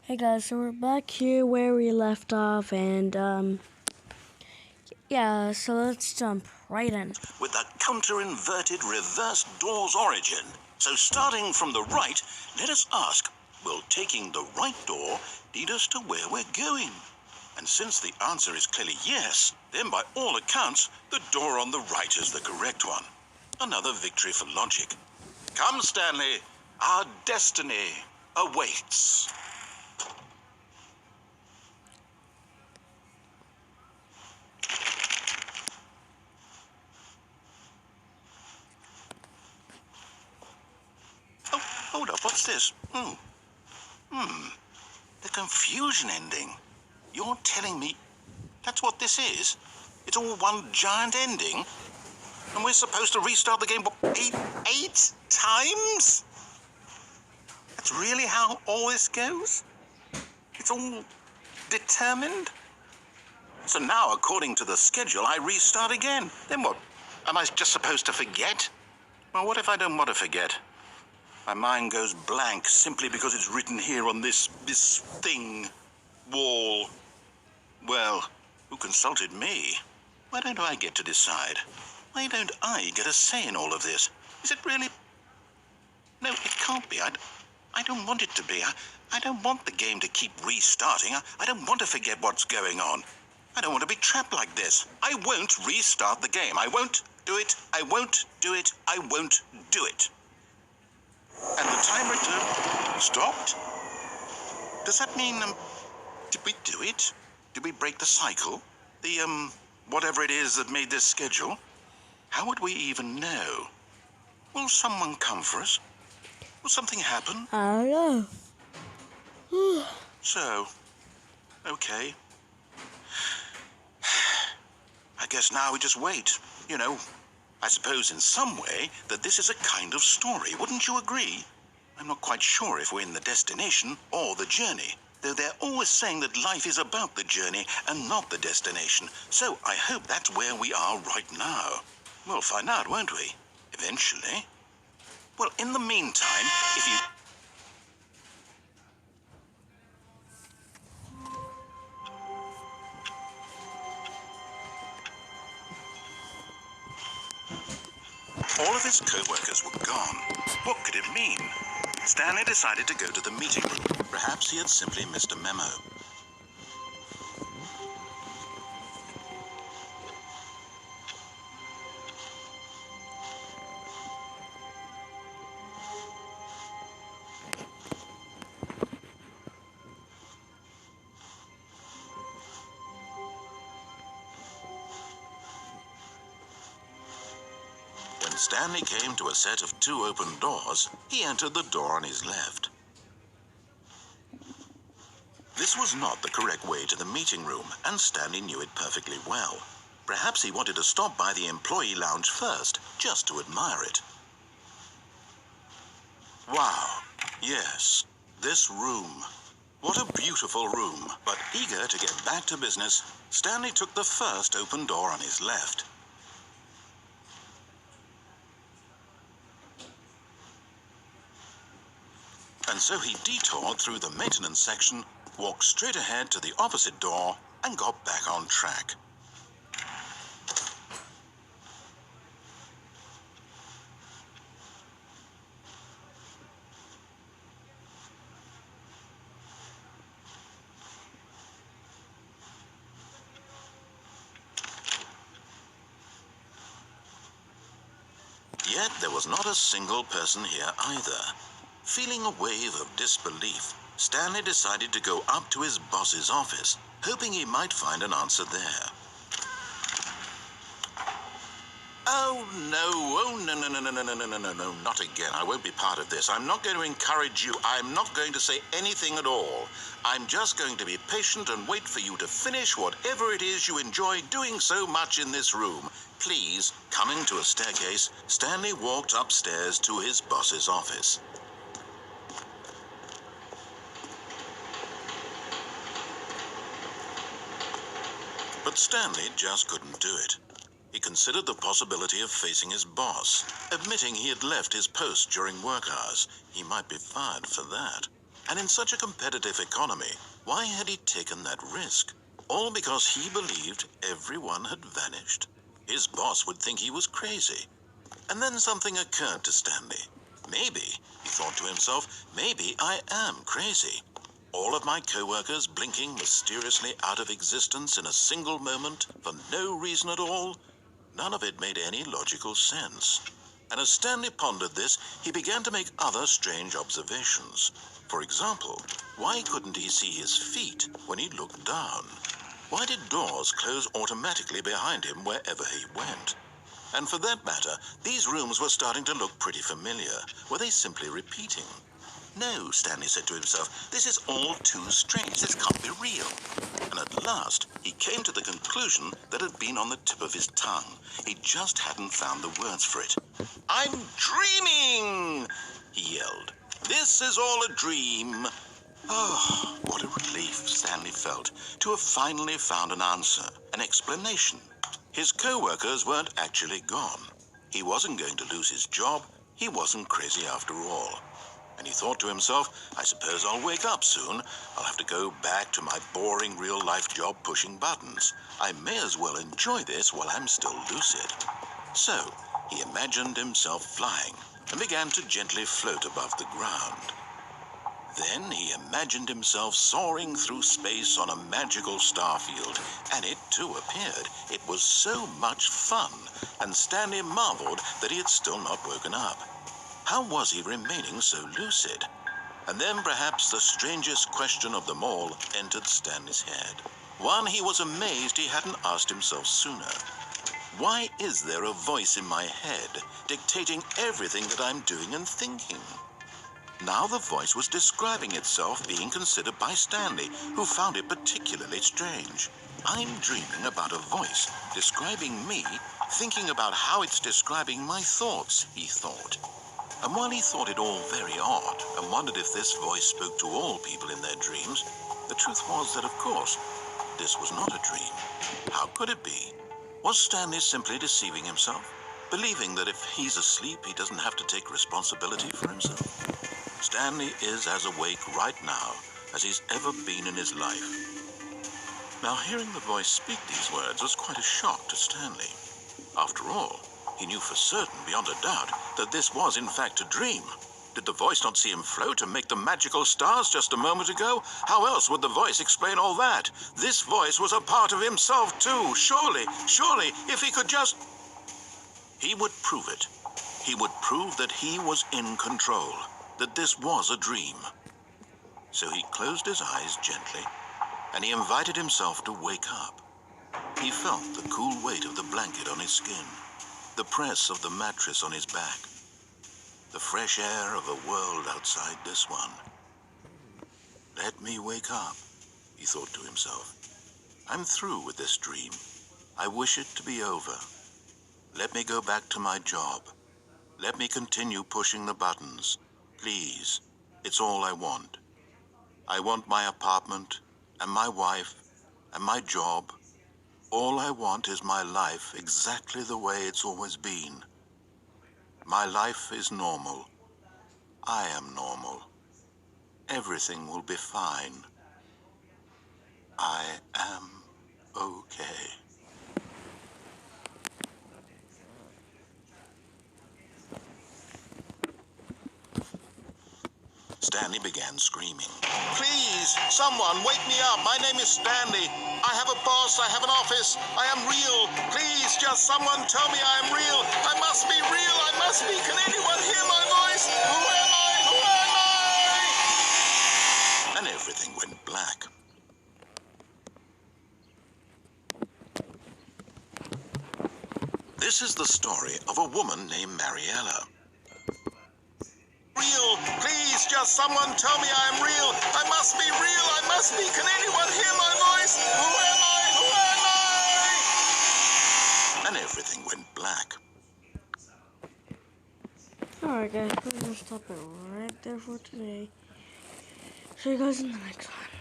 Hey guys, so we're back here where we left off, and yeah, so let's jump right in. With the counter-inverted reverse door's origin. So starting from the right, let us ask, will taking the right door lead us to where we're going? And since the answer is clearly yes, then by all accounts, the door on the right is the correct one. Another victory for logic. Come, Stanley, our destiny awaits. Oh, hold up, what's this? The confusion ending. You're telling me that's what this is? It's all one giant ending? And we're supposed to restart the game eight times? That's really how all this goes? It's all determined? So now, according to the schedule, I restart again. Then what? Am I just supposed to forget? Well, what if I don't want to forget? My mind goes blank simply because it's written here on this thing. Wall. Well, who consulted me? Why don't I get to decide? Why don't I get a say in all of this? Is it really? No, it can't be. I don't want it to be. I don't want the game to keep restarting. I don't want to forget what's going on. I don't want to be trapped like this. I won't restart the game. I won't do it. I won't do it. I won't do it. And the timer stopped? Does that mean, did we do it? Did we break the cycle? The, whatever it is that made this schedule? How would we even know? Will someone come for us? Will something happen? I don't know. So, okay. I guess now we just wait. You know, I suppose in some way that this is a kind of story. Wouldn't you agree? I'm not quite sure if we're in the destination or the journey, though they're always saying that life is about the journey and not the destination. So I hope that's where we are right now. We'll find out, won't we? Eventually. Well, in the meantime, if you... All of his co-workers were gone. What could it mean? Stanley decided to go to the meeting room. Perhaps he had simply missed a memo. When Stanley came to a set of 2 open doors, he entered the door on his left. This was not the correct way to the meeting room, and Stanley knew it perfectly well. Perhaps he wanted to stop by the employee lounge first, just to admire it. Wow, yes, this room. What a beautiful room. But eager to get back to business, Stanley took the first open door on his left. And so he detoured through the maintenance section, walked straight ahead to the opposite door, and got back on track. Yet there was not a single person here either. Feeling a wave of disbelief, Stanley decided to go up to his boss's office, hoping he might find an answer there. Oh, no, not again. I won't be part of this. I'm not going to encourage you. I'm not going to say anything at all. I'm just going to be patient and wait for you to finish whatever it is you enjoy doing so much in this room. Please, coming to a staircase, Stanley walked upstairs to his boss's office. But Stanley just couldn't do it. He considered the possibility of facing his boss, admitting he had left his post during work hours. He might be fired for that. And in such a competitive economy, why had he taken that risk? All because he believed everyone had vanished. His boss would think he was crazy. And then something occurred to Stanley. Maybe, he thought to himself, maybe I am crazy. All of my co-workers blinking mysteriously out of existence in a single moment for no reason at all. None of it made any logical sense. And as Stanley pondered this, he began to make other strange observations. For example, why couldn't he see his feet when he looked down? Why did doors close automatically behind him wherever he went? And for that matter, these rooms were starting to look pretty familiar. Were they simply repeating? No, Stanley said to himself, this is all too strange. This can't be real. And at last, he came to the conclusion that had been on the tip of his tongue. He just hadn't found the words for it. I'm dreaming, he yelled. This is all a dream. Oh, what a relief Stanley felt to have finally found an answer, an explanation. His co-workers weren't actually gone. He wasn't going to lose his job. He wasn't crazy after all. And he thought to himself, I suppose I'll wake up soon. I'll have to go back to my boring real-life job pushing buttons. I may as well enjoy this while I'm still lucid. So, he imagined himself flying and began to gently float above the ground. Then he imagined himself soaring through space on a magical starfield, and it too appeared. It was so much fun, and Stanley marveled that he had still not woken up. How was he remaining so lucid? And then perhaps the strangest question of them all entered Stanley's head. One he was amazed he hadn't asked himself sooner. Why is there a voice in my head dictating everything that I'm doing and thinking? Now the voice was describing itself being considered by Stanley, who found it particularly strange. I'm dreaming about a voice describing me, thinking about how it's describing my thoughts, he thought. And while he thought it all very odd and wondered if this voice spoke to all people in their dreams, the truth was that, of course, this was not a dream. How could it be? Was Stanley simply deceiving himself, believing that if he's asleep, he doesn't have to take responsibility for himself? Stanley is as awake right now as he's ever been in his life. Now, hearing the voice speak these words was quite a shock to Stanley. After all, he knew for certain, beyond a doubt, that this was in fact a dream. Did the voice not see him float and make the magical stars just a moment ago? How else would the voice explain all that? This voice was a part of himself too. Surely, if he could just... He would prove it. He would prove that he was in control, that this was a dream. So he closed his eyes gently, and he invited himself to wake up. He felt the cool weight of the blanket on his skin, the press of the mattress on his back, the fresh air of a world outside this one. Let me wake up, he thought to himself. I'm through with this dream. I wish it to be over. Let me go back to my job. Let me continue pushing the buttons. Please, it's all I want. I want my apartment, and my wife, and my job. All I want is my life exactly the way it's always been. My life is normal. I am normal. Everything will be fine. I am okay. Stanley began screaming. Please, someone, wake me up. My name is Stanley. I have a boss. I have an office. I am real. Please, just someone tell me I am real. I must be real. I must be. Can anyone hear my voice? Who am I? Who am I? And everything went black. This is the story of a woman named Mariella. Real. Please, just someone tell me I am real. I must be real. I must be. Can anyone hear my voice? Who am I? Who am I? And everything went black. Alright guys, we're gonna stop it right there for today. See you guys in the next one.